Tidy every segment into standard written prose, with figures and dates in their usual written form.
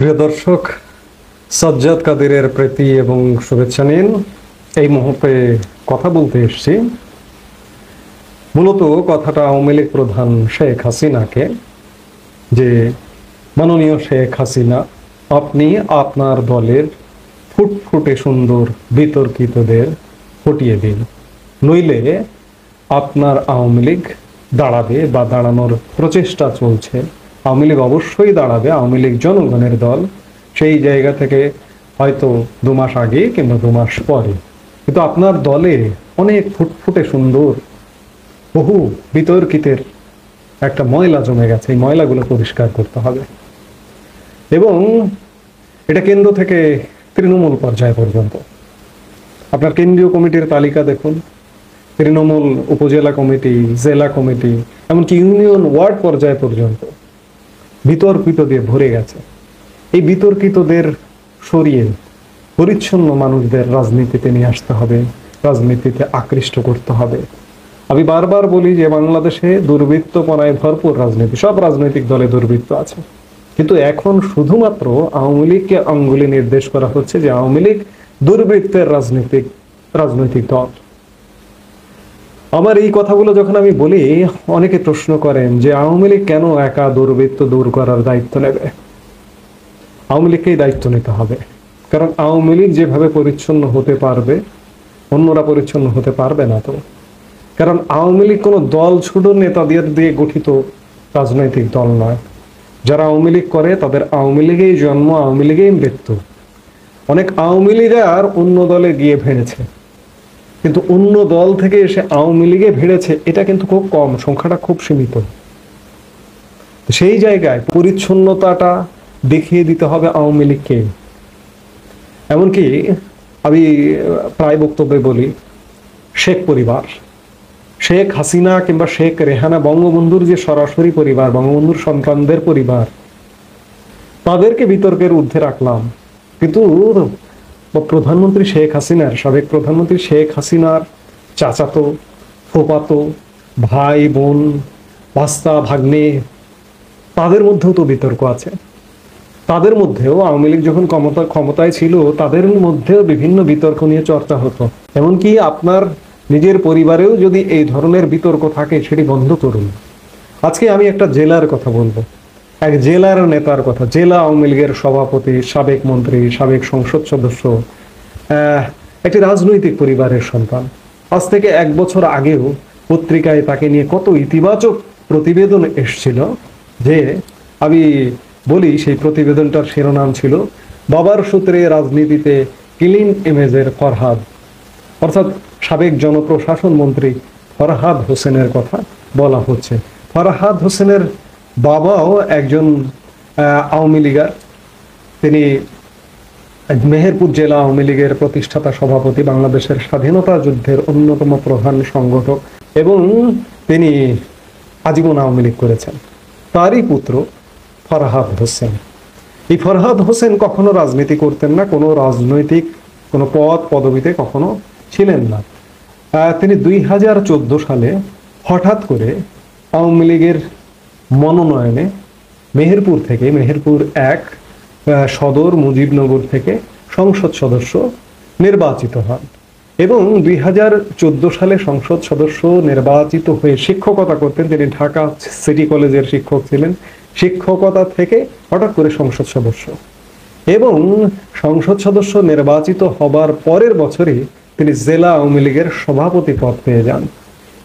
প্রিয় দর্শক, সাজ্জাদ কাদেরের প্রীতি এবং শুভেচ্ছা নিন। এই মুহূর্তে কথা বলতে এসেছি। মূলত কথাটা আওয়ামী লীগ প্রধান শেখ হাসিনাকে, যে মাননীয় শেখ হাসিনা, আপনি আপনার দলের ফুটফুটে সুন্দর বিতর্কিতদের হটিয়ে দিন, নইলে আপনার আওয়ামী লীগ দাঁড়াবে বা দাঁড়ানোর প্রচেষ্টা চলছে। আওয়ামী লীগ অবশ্যই দাঁড়াবে, আওয়ামী লীগ জনগণের দল। সেই জায়গা থেকে হয়তো 2 মাস আগে কিংবা 2 মাস পরে, কিন্তু আপনার দলে অনেক ফুটফুটে সুন্দর বহু বিতর্কিতের একটা ময়লা জমে গেছে। এই ময়লাগুলো পরিষ্কার করতে হবে এবং এটা কেন্দ্র থেকে তৃণমূল পর্যায় পর্যন্ত। আপনার কেন্দ্রীয় কমিটির তালিকা দেখুন, তৃণমূল উপজেলা কমিটি, জেলা কমিটি, এমনকি ইউনিয়ন ওয়ার্ড পর্যায় পর্যন্ত বিতর্কিত দিয়ে ভরে গেছে। এই বিতর্কিতদের সরিয়ে পরিচ্ছন্ন মানুষদের রাজনীতিতে নিয়ে আসতে হবে, রাজনীতিতে আকৃষ্ট করতে হবে। আমি বারবার বলি যে বাংলাদেশে দুর্বৃত্তপনায় ভরপুর রাজনীতি, সব রাজনৈতিক দলে দুর্বৃত্ত আছে, কিন্তু এখন শুধুমাত্র আওয়ামী লীগকে আঙ্গুলে নির্দেশ করা হচ্ছে যে আওয়ামী লীগ দুর্বৃত্তের রাজনৈতিক দল। আমার এই কথাগুলো যখন আমি বলি, অনেকে প্রশ্ন করেন যে আওয়ামী লীগ কেন একা দুর্বৃত্ত দূর করার দায়িত্ব নেবে। আওয়ামী লীগকেই দায়িত্ব নিতে হবে, কারণ আওয়ামী লীগ যেভাবে পরিচ্ছন্ন হতে পারবে অন্যরা পরিচ্ছন্ন হতে পারবে না। তো কারণ আওয়ামী লীগ কোনো দল ছোট নেতাদের দিয়ে গঠিত রাজনৈতিক দল নয়। যারা আওয়ামী লীগ করে তাদের আওয়ামী লীগেই জন্ম, আওয়ামী লীগেই মৃত্যু। অনেক আওয়ামী লীগার অন্য দলে গিয়ে ভেড়েছে, কিন্তু অন্য দল থেকে এসে আওয়ামী লীগে ভিড়েছে এটা কিন্তু খুব কম, সংখ্যাটা খুব সীমিত। সেই জায়গায় পরিচ্ছন্নতাটা দেখিয়ে দিতে হবে আওয়ামী লীগকে। এমনকি আমি প্রায় বক্তব্যে বলি, শেখ পরিবার, শেখ হাসিনা কিংবা শেখ রেহানা, বঙ্গবন্ধুর যে সরাসরি পরিবার, বঙ্গবন্ধুর সন্তানদের পরিবার, তাদেরকে বিতর্কের ঊর্ধ্বে রাখলাম, কিন্তু প্রধানমন্ত্রী শেখ হাসিনার, সাবেক প্রধানমন্ত্রী শেখ হাসিনার চাচাতো, ফুফাতো, ভাই বোন, ভাস্তা ভাগ্নে, তাদের মধ্যেও তো বিতর্ক আছে। তাদের মধ্যেও আওয়ামী লীগ যখন ক্ষমতায় ছিল তাদের মধ্যেও বিভিন্ন বিতর্ক নিয়ে চর্চা হতো। এমনকি আপনার নিজের পরিবারেও যদি এই ধরনের বিতর্ক থাকে সেটি বন্ধ করুন। আজকে আমি একটা জেলার কথা বলবো, এক জেলার নেতার কথা, জেলা আওয়ামী লীগের সভাপতি, সাবেক মন্ত্রী, সাবেক সংসদ সদস্য, একটি রাজনৈতিক পরিবারের সন্তান। আজ থেকে 1 বছর আগেও পত্রিকায় তাকে নিয়ে কত ইতিবাচক প্রতিবেদন এসেছিল, যে আমি বলি সেই প্রতিবেদনটার শিরোনাম ছিল বাবার সূত্রে রাজনীতিতে ক্লিন ইমেজের ফরহাদ, অর্থাৎ সাবেক জনপ্রশাসন মন্ত্রী ফরহাদ হোসেনের কথা বলা হচ্ছে। ফরহাদ হোসেনের বাবাও একজন আওয়ামী লীগার, তিনি মেহেরপুর জেলা আওয়ামী লীগের প্রতিষ্ঠাতা সভাপতি, বাংলাদেশের স্বাধীনতা যুদ্ধের অন্যতম প্রধান সংগঠক, এবং তিনি আজীবন আওয়ামী লীগ করেছেন। তারই পুত্র ফরহাদ হোসেন। এই ফরহাদ হোসেন কখনো রাজনীতি করতেন না, কোনো রাজনৈতিক কোনো পদ পদবিতে কখনো ছিলেন না। তিনি 2014 সালে হঠাৎ করে আওয়ামী লীগের মনোনয়নে মেহেরপুর 1 সদর মুজিবনগর থেকে সংসদ সদস্য নির্বাচিত হন এবং 2014 সালে সংসদ সদস্য নির্বাচিত হয়ে শিক্ষকতা করতেন। তিনি ঢাকা সিটি কলেজের শিক্ষক ছিলেন। শিক্ষকতা থেকে হঠাৎ করে সংসদ সদস্য, এবং সংসদ সদস্য নির্বাচিত হবার পরের বছরই তিনি জেলা আওয়ামী লীগের সভাপতি পদ পেয়ে যান।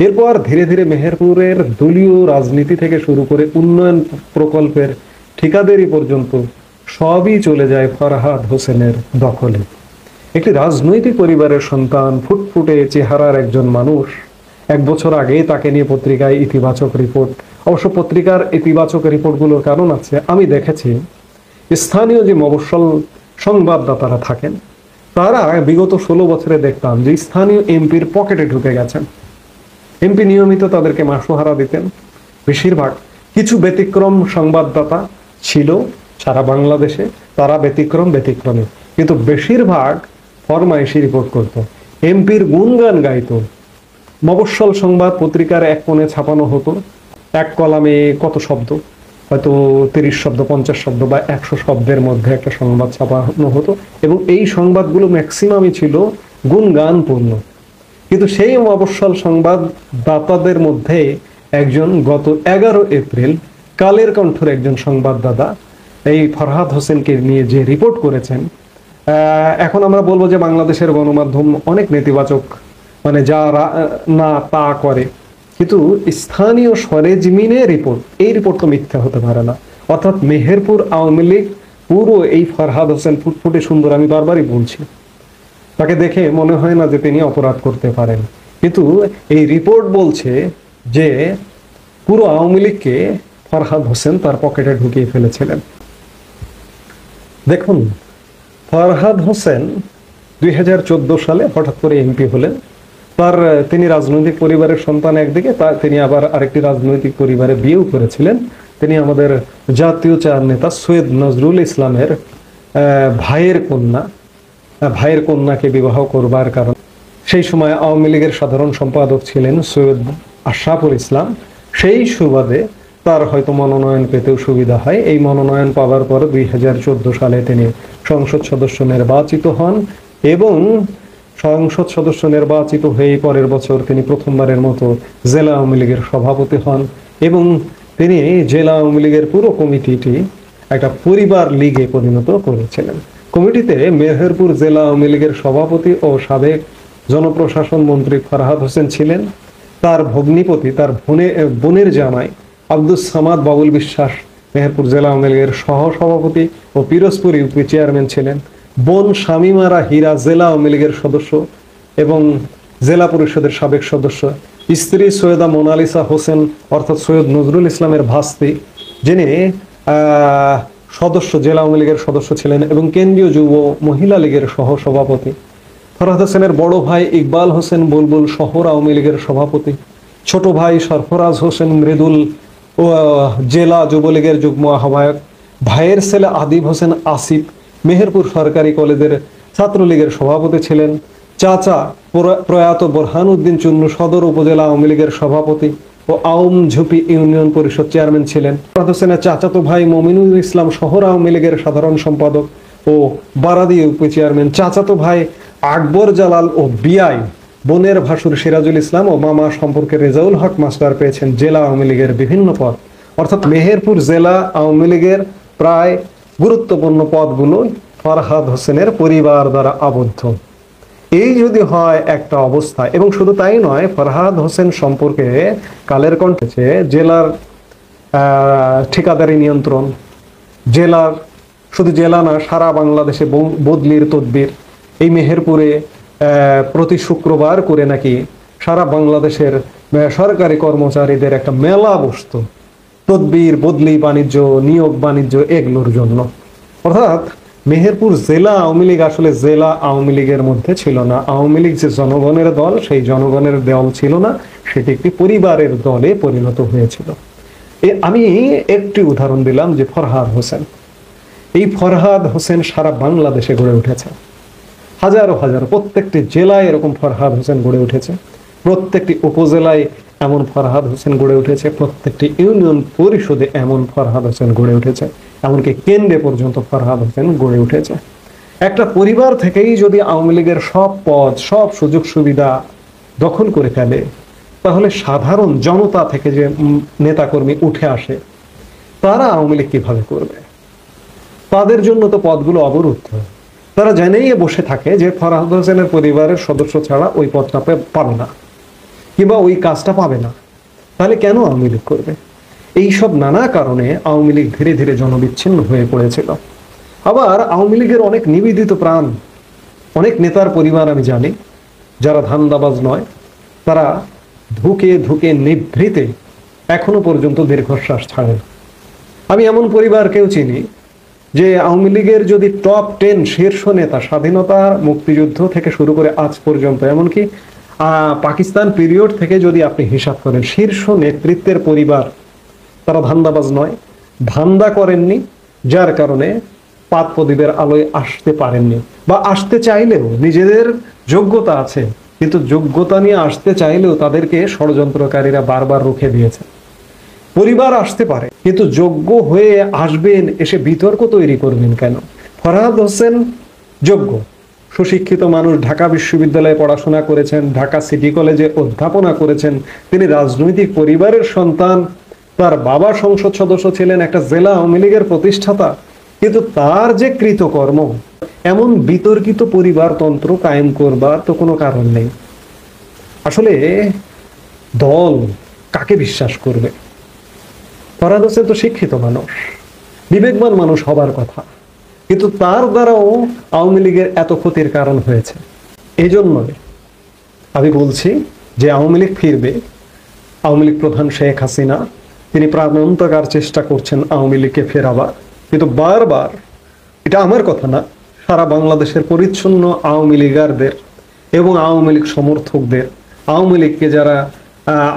এরপর ধীরে ধীরে মেহেরপুরের দলীয় রাজনীতি থেকে শুরু করে উন্নয়ন প্রকল্পের ঠিকাদারি পর্যন্ত সবই চলে যায় ফরহাদ হোসেনের দখলে। একটি রাজনৈতিক পরিবারের সন্তান, ফুটফুটে চেহারার একজন মানুষ। 1 বছর আগে তাকে নিয়ে পত্রিকায় ইতিবাচক রিপোর্ট, অবশ্য পত্রিকার ইতিবাচক রিপোর্টগুলোর কারণ আছে। আমি দেখেছি স্থানীয় যে মফস্বল সংবাদদাতারা থাকেন, তারা বিগত 16 বছরে দেখতাম যে স্থানীয় এমপির পকেটে ঢুকে গেছেন। এমপি নিয়মিত তাদেরকে মাসোহারা দিতেন। বেশিরভাগ, কিছু ব্যতিক্রম সংবাদদাতা ছিল সারা বাংলাদেশে, তারা ব্যতিক্রমী, কিন্তু বেশিরভাগ ফরমাইশি রিপোর্ট করত, এমপির গুণগান গাইত। মফস্বল সংবাদ পত্রিকার এক কোণে ছাপানো হতো, এক কলামে কত শব্দ, হয়তো 30 শব্দ, 50 শব্দ বা 100 শব্দের মধ্যে একটা সংবাদ ছাপানো হতো, এবং এই সংবাদগুলো ম্যাক্সিমামই ছিল গুণগানপূর্ণ। কিন্তু সেই মফস্বল সংবাদদাতাদের মধ্যে একজন গত 11 এপ্রিল কালের কণ্ঠের একজন সংবাদদাতা এই ফরহাদ হোসেনকে নিয়ে যে রিপোর্ট করেছেন, এখন আমরা বলবো যে বাংলাদেশের গণমাধ্যম অনেক নেতিবাচক, মানে যা না তা করে, কিন্তু স্থানীয় সরেজমিনে রিপোর্ট, এই রিপোর্ট তো মিথ্যা হতে পারে না। অর্থাৎ মেহেরপুর আওয়ামী লীগ পুরো এই ফরহাদ হোসেন ফুটফুটে সুন্দর, আমি বারবারই বলছি, তাকে দেখে মনে হয় না যে তিনি অপরাধ করতে পারেন, কিন্তু এই রিপোর্ট বলছে যে পুরো আওয়ামী লীগকে ফরহাদ হোসেন তার পকেটে ঢুকিয়ে ফেলেছিলেন। দেখুন, ফরহাদ হোসেন 2014 সালে হঠাৎ করে এমপি হলেন। তিনি রাজনৈতিক পরিবারের সন্তান একদিকে, তিনি আবার আরেকটি রাজনৈতিক পরিবারে বিয়েও করেছিলেন। তিনি আমাদের জাতীয় চার নেতা সৈয়দ নজরুল ইসলামের ভাইয়ের কন্যাকে বিবাহ করবার কারণ, সেই সময় আওয়ামী লীগের সাধারণ সম্পাদক ছিলেন সৈয়দ আশরাফুল ইসলাম। সেই সুবাদে তার হয়তো মনোনয়ন পেতেও সুবিধা হয়। এই মনোনয়ন পাওয়ার পর 2014 সালে তিনি সংসদ সদস্য নির্বাচিত হন, এবং সংসদ সদস্য নির্বাচিত হয়ে পরের বছর তিনি প্রথমবারের মতো জেলা আওয়ামী লীগের সভাপতি হন, এবং তিনি জেলা আওয়ামী লীগের পুরো কমিটিটি একটা পরিবার লীগে পরিণত করেছিলেন। কমিটিতে মেহেরপুর জেলা আওয়ামী লীগের সভাপতি ও সাবেক জনপ্রশাসন মন্ত্রী ফরহাদ হোসেন ছিলেন। তার ভগ্নিপতি, তার বোনের জামাই আব্দুস সামাদ বাবুল বিশ্বাস মেহেরপুর জেলা আওয়ামী লীগের সহসভাপতি ও পিরোজপুর ইউপি চেয়ারম্যান ছিলেন। বোন শামিমারা হীরা জেলা আওয়ামী লীগের সদস্য এবং জেলা পরিষদের সাবেক সদস্য। স্ত্রী সৈয়দা মোনালিসা হোসেন অর্থাৎ সৈয়দ নজরুল ইসলামের ভাস্তি, যিনি সদস্য, জেলা আওয়ামী লীগের সদস্য ছিলেন এবং কেন্দ্রীয় যুব মহিলা লীগের সহসভাপতি। ফরহাদ হোসেনের বড় ভাই ইকবাল হোসেন বুলবুল শহর আওয়ামী লীগের সভাপতি। ছোট ভাই সরফরাজ হোসেন মৃদুল জেলা যুবলীগের যুগ্ম আহ্বায়ক। ভাইয়ের ছেলে আদিব হোসেন আসিফ মেহেরপুর সরকারি কলেজের ছাত্রলীগের সভাপতি ছিলেন। চাচা প্রয়াত বোরহান উদ্দিন চুন্নু সদর উপজেলা আওয়ামী লীগের সভাপতি ও আওম ঝুপি ইউনিয়ন পরিষদ চেয়ারম্যান ছিলেন। ফরহাদ হোসেনের চাচাতো ভাই মমিনুল ইসলাম শহর আওয়ামী লীগের সাধারণ সম্পাদক ও বারাদি ইউপি চেয়ারম্যান। চাচাতো ভাই আকবর জালাল ও বিআই বোনের ভাসুর সিরাজুল ইসলাম ও মামা সম্পর্কে রেজাউল হক মাস্টার পেয়েছেন জেলা আওয়ামী লীগের বিভিন্ন পদ। অর্থাৎ মেহেরপুর জেলা আওয়ামী লীগের প্রায় গুরুত্বপূর্ণ পদগুলো ফরহাদ হোসেনের পরিবার দ্বারা আবদ্ধ। এই যদি হয় একটা অবস্থা, এবং শুধু তাই নয়, ফরহাদ হোসেন সম্পর্কে কালের কণ্ঠে জেলার ঠিকাদারি নিয়ন্ত্রণ, জেলার, শুধু জেলা না সারা বাংলাদেশে বদলির তদবির, এই মেহেরপুরে প্রতি শুক্রবার করে নাকি সারা বাংলাদেশের সরকারি কর্মচারীদের একটা মেলা বসতো তদবির, বদলি, বাণিজ্য, নিয়োগ বাণিজ্য, এগুলোর জন্য। অর্থাৎ মেহেরপুর জেলা আওয়ামী লীগ আসলে জেলা আওয়ামী লীগের মধ্যে ছিল না। আওয়ামী লীগ যে জনগণের দল, সেই জনগণের দল ছিল না, সেটি একটি পরিবারের দলে পরিণত হয়েছিল। আমি একটি উদাহরণ দিলাম যে ফরহাদ হোসেন, এই ফরহাদ হোসেন সারা বাংলাদেশে গড়ে উঠেছে, হাজারো হাজারো, প্রত্যেকটি জেলায় এরকম ফরহাদ হোসেন গড়ে উঠেছে, প্রত্যেকটি উপজেলায় এমন ফরহাদ হোসেন গড়ে উঠেছে, প্রত্যেকটি ইউনিয়ন পরিষদে এমন ফরহাদ হোসেন গড়ে উঠেছে, এমনকি কেন্দ্রে পর্যন্ত ফরহাদ হোসেন গড়ে উঠেছে। একটা পরিবার থেকেই যদি আওয়ামী লীগের সব পদ, সব সুযোগ সুবিধা দখল করে ফেলে, তাহলে সাধারণ জনতা থেকে যে নেতাকর্মী উঠে আসে, তারা আওয়ামী লীগ কিভাবে করবে? তাদের জন্য তো পদগুলো অবরুদ্ধ। তারা জেনেই বসে থাকে যে ফরহাদ হোসেনের পরিবারের সদস্য ছাড়া ওই পদটা পাবে না, কিংবা ওই কাজটা পাবে না। তাহলে কেন আওয়ামী লীগ করবে? এইসব নানা কারণে আওয়ামী লীগ ধীরে ধীরে জনবিচ্ছিন্ন হয়ে পড়েছিল। আবার আওয়ামী লীগের অনেক নিবেদিত প্রাণ, অনেক নেতার পরিবার আমি জানি, যারা ধান্দাবাজ নয়, তারা ধুকে ধুকে নিভৃতে এখনো পর্যন্ত দীর্ঘশ্বাস ছাড়েন। আমি এমন পরিবারকেও চিনি যে আওয়ামী লীগের যদি টপ 10 শীর্ষ নেতা, স্বাধীনতার মুক্তিযুদ্ধ থেকে শুরু করে আজ পর্যন্ত, এমনকি পাকিস্তান পিরিয়ড থেকে যদি আপনি হিসাব করেন, শীর্ষ নেতৃত্বের পরিবার, তারা ধান্দাবাজ নয়, ধান্দা করেননি, যার কারণে পাদ প্রদীপের আলোয় আসতে পারেননি, বা আসতে চাইলেও নিজেদের যোগ্যতা আছে, কিন্তু যোগ্যতা নিয়ে আসতে চাইলেও তাদেরকে ষড়যন্ত্রকারীরা বারবার রুখে দিয়েছে। পরিবার আসতে পারে, কিন্তু যোগ্য হয়ে আসবেন, এসে বিতর্ক তৈরি করবেন কেন? ফরহাদ হোসেন যোগ্য, সুশিক্ষিত মানুষ, ঢাকা বিশ্ববিদ্যালয়ে পড়াশোনা করেছেন, ঢাকা সিটি কলেজে অধ্যাপনা করেছেন, তিনি রাজনৈতিক পরিবারের সন্তান, তার বাবা সংসদ সদস্য ছিলেন, একটা জেলা আওয়ামী লীগের প্রতিষ্ঠাতা, কিন্তু তার যে কৃতকর্ম, এমন বিতর্কিত পরিবারতন্ত্র কায়েম করবার তো কোনো কারণ নেই। আসলে দল কাকে বিশ্বাস করবে? ফরহাদ হোসেন তো শিক্ষিত মানুষ, বিবেকবান মানুষ হবার কথা, কিন্তু তার দ্বারাও আওয়ামী লীগের এত ক্ষতির কারণ হয়েছে। এই জন্য আমি বলছি যে আওয়ামী লীগ ফিরবে। আওয়ামী লীগ প্রধান শেখ হাসিনা তিনি প্রাণান্তকার চেষ্টা করছেন আওয়ামী লীগকে ফেরাবার, কিন্তু বারবার, এটা আমার কথা না, সারা বাংলাদেশের পরিচ্ছন্ন আওয়ামী লীগারদের এবং আওয়ামী লীগ সমর্থকদের, আওয়ামী লীগকে যারা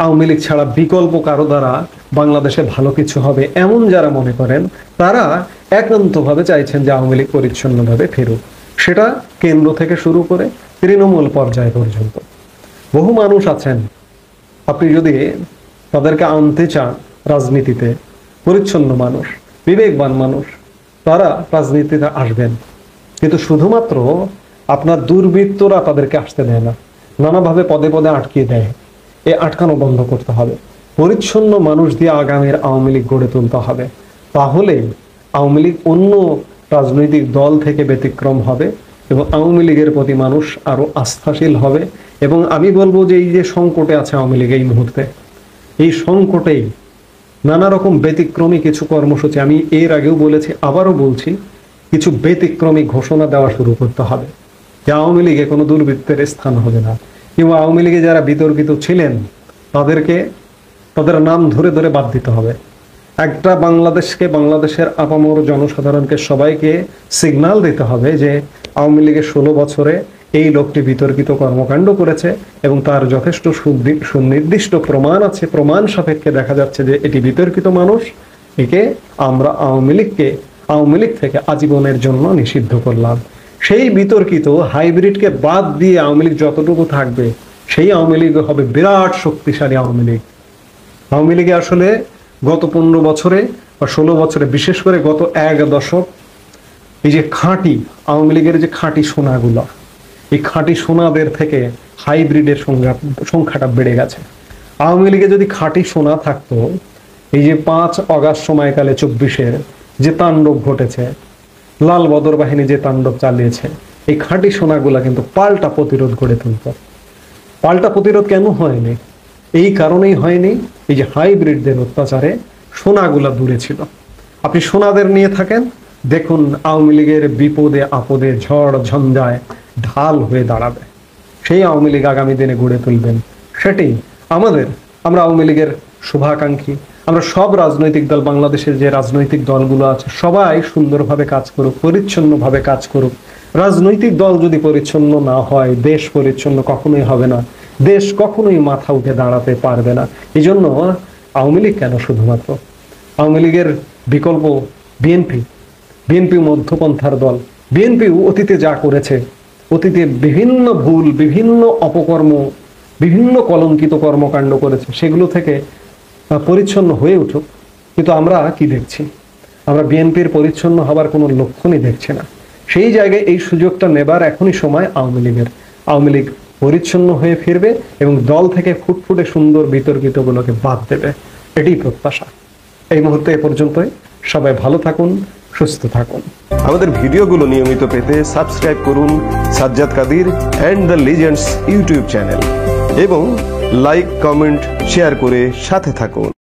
আওয়ামী লীগ ছাড়া বিকল্প কারো দ্বারা বাংলাদেশে ভালো কিছু হবে এমন যারা মনে করেন, তারা একান্তভাবে চাইছেন যে আওয়ামী লীগ পরিচ্ছন্নভাবে ফেরুক। সেটা কেন্দ্র থেকে শুরু করে তৃণমূল পর্যায় পর্যন্ত বহু মানুষ আছেন, আপনি যদি তাদেরকে আনতে চান রাজনীতিতে, পরিচ্ছন্ন মানুষ, বিবেকবান মানুষ, তারা রাজনীতিতে আসবেন, কিন্তু শুধুমাত্র আপনার দুর্বৃত্তরা তাদেরকে আসতে দেয় না, নানাভাবে পদে পদে আটকিয়ে দেয়। এ আটকানো বন্ধ করতে হবে। পরিচ্ছন্ন মানুষ দিয়ে আগামীর আওয়ামী লীগ গড়ে তুলতে হবে, তাহলে আওয়ামী লীগ অন্য রাজনৈতিক দল থেকে ব্যতিক্রম হবে এবং আওয়ামী লীগের প্রতি মানুষ আরো আস্থাশীল হবে। এবং আমি বলবো যে এই যে সংকটে আছে আওয়ামী লীগ এই মুহূর্তে, এই সংকটেই নানা রকম ব্যতিক্রমী কিছু কর্মসূচি, আমি এর আগেও বলেছি, আবারও বলছি, কিছু ব্যতিক্রমী ঘোষণা দেওয়া শুরু করতে হবে যে আওয়ামী লীগে কোনো দুর্বৃত্তের স্থান হবে না, কিংবা আওয়ামী লীগে যারা বিতর্কিত ছিলেন তাদের নাম ধরে ধরে বাদ দিতে হবে। একটা বাংলাদেশকে, বাংলাদেশের আপামর জনসাধারণকে সবাইকে সিগন্যাল দিতে হবে যে আওয়ামী লীগের 16 বছরে এই লোকটি বিতর্কিত কর্মকাণ্ড করেছে এবং তার যথেষ্ট সুনির্দিষ্ট প্রমাণ আছে, প্রমাণ সাপেক্ষে দেখা যাচ্ছে যে এটি বিতর্কিত মানুষ, একে আমরা আওয়ামী লীগ থেকে আজীবনের জন্য নিষিদ্ধ করলাম। সেই বিতর্কিত হাইব্রিডকে বাদ দিয়ে আওয়ামী লীগ যতটুকু থাকবে, সেই আওয়ামী লীগ হবে বিরাট শক্তিশালী আওয়ামী লীগ। আওয়ামী লীগে আসলে গত 15 বছরে বা 16 বছরে, বিশেষ করে গত 1 দশক, এই যে খাঁটি আওয়ামী লীগের যে খাঁটি সোনাগুলো, এই খাঁটি সোনাদের থেকে হাইব্রিডের সংখ্যাটা বেড়ে গেছে। আওয়ামী লীগে যদি খাঁটি সোনা থাকতো, এই যে 5 অগাস্ট সময়কালে 24-এর যে তাণ্ডব ঘটেছে, লাল বদর বাহিনী যে তাণ্ডব চালিয়েছে, এই খাঁটি সোনাগুলা কিন্তু পাল্টা প্রতিরোধ গড়ে তুলত। পাল্টা প্রতিরোধ কেন হয়নি? এই কারণেই হয়নি, এই যে হাইব্রিডদের অত্যাচারে সোনাগুলা দূরে ছিল। আপনি সোনাদের নিয়ে থাকেন, দেখুন আওয়ামী লীগের বিপদে আপদে ঝড় ঝঞ্ঝায় ঢাল হয়ে দাঁড়াবে। সেই আওয়ামী লীগ আগামী দিনে গড়ে তুলবেন, সেটাই আমরা আওয়ামী লীগের শুভাকাঙ্ক্ষী। আমরা সব রাজনৈতিক দল, বাংলাদেশের যে রাজনৈতিক দলগুলো আছে, সবাই সুন্দরভাবে কাজ করুক, পরিচ্ছন্নভাবে কাজ করুক। রাজনৈতিক দল যদি পরিচ্ছন্ন না হয়, দেশ পরিচ্ছন্ন কখনোই হবে না, দেশ কখনোই মাথা উঠে দাঁড়াতে পারবে না। এই জন্য আওয়ামী লীগ কেন, শুধুমাত্র আওয়ামী লীগের বিকল্প বিএনপি মধ্যপন্থার দল। বিএনপি অতীতে যা করেছে, অতীতে বিভিন্ন ভুল, বিভিন্ন অপকর্ম, বিভিন্ন কলঙ্কিত কর্মকাণ্ড করেছে, সেগুলো থেকে পরিচ্ছন্ন হয়ে উঠুক। কিন্তু আমরা কি দেখছি? আমরা বিএনপির পরিচ্ছন্ন হবার কোনো লক্ষণই দেখছি না। সেই জায়গায় এই সুযোগটা নেবার এখনই সময় আওয়ামী লীগের। আওয়ামী লীগ পরিচ্ছন্ন হয়ে ফিরবে এবং দল থেকে ফুটফুটে সুন্দর বিতর্কিতগুলোকে বাদ দেবে, এটাই প্রত্যাশা। এই মুহূর্তে এ পর্যন্তই। সবাই ভালো থাকুন, সুস্থ থাকুন। আমাদের ভিডিওগুলো নিয়মিত পেতে সাবস্ক্রাইব করুন Sajjad Kadir and the Legends YouTube channel এবং লাইক, কমেন্ট, শেয়ার করে সাথে থাকুন।